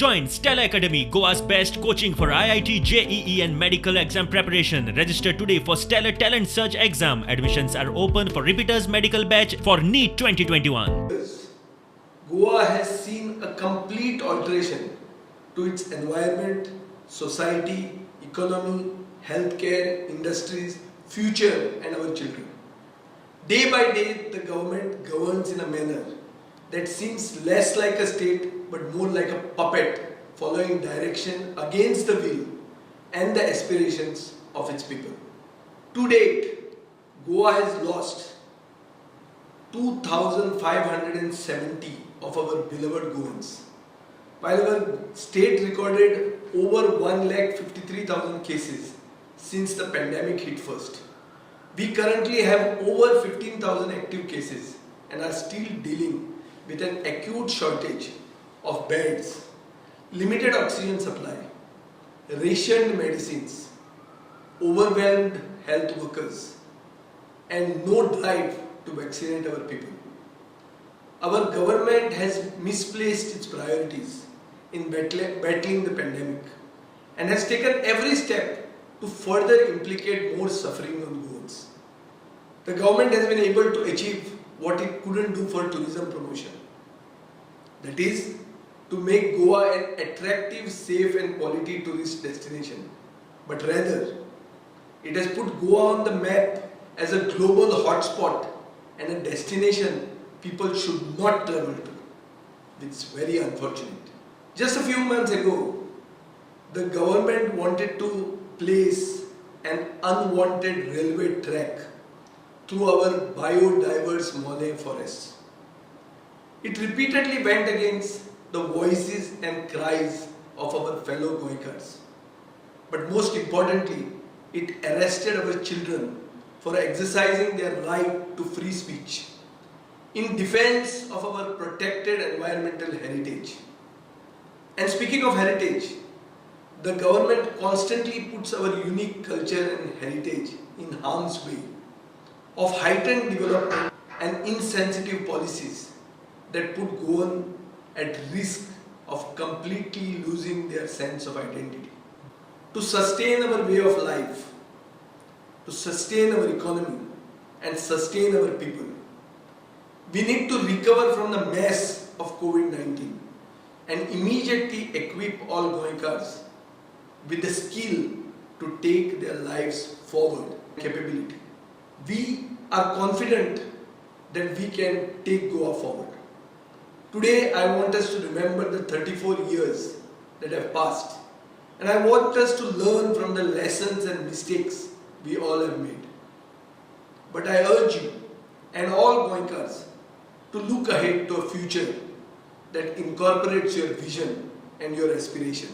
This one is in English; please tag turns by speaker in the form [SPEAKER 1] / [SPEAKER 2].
[SPEAKER 1] Join Stella Academy, Goa's best coaching for IIT, JEE and medical exam preparation. Register today for Stellar Talent Search exam. Admissions are open for repeaters medical batch for NEET 2021.
[SPEAKER 2] Goa has seen a complete alteration to its environment, society, economy, healthcare, industries, future and our children. Day by day, the government governs in a manner that seems less like a state but more like a puppet following direction against the will and the aspirations of its people. To date, Goa has lost 2,570 of our beloved Goans, while our state recorded over 1,53,000 cases since the pandemic hit first. We currently have over 15,000 active cases and are still dealing with an acute shortage of beds, limited oxygen supply, rationed medicines, overwhelmed health workers, and no drive to vaccinate our people. Our government has misplaced its priorities in battling the pandemic and has taken every step to further implicate more suffering on Goans. The government has been able to achieve what it couldn't do for tourism promotion. That is, to make Goa an attractive, safe and quality tourist destination. But rather, it has put Goa on the map as a global hotspot and a destination people should not travel to. It's very unfortunate. Just a few months ago, the government wanted to place an unwanted railway track through our biodiverse Malay forests. It repeatedly went against the voices and cries of our fellow Goemkars. But most importantly, it arrested our children for exercising their right to free speech in defense of our protected environmental heritage. And speaking of heritage, the government constantly puts our unique culture and heritage in harm's way of heightened development and insensitive policies that put Goan at risk of completely losing their sense of identity. To sustain our way of life, to sustain our economy and sustain our people, we need to recover from the mess of COVID-19 and immediately equip all Goemkars with the skill to take their lives forward, capability. We are confident that we can take Goa forward. Today, I want us to remember the 34 years that have passed, and I want us to learn from the lessons and mistakes we all have made. But I urge you and all Goemkars to look ahead to a future that incorporates your vision and your aspiration.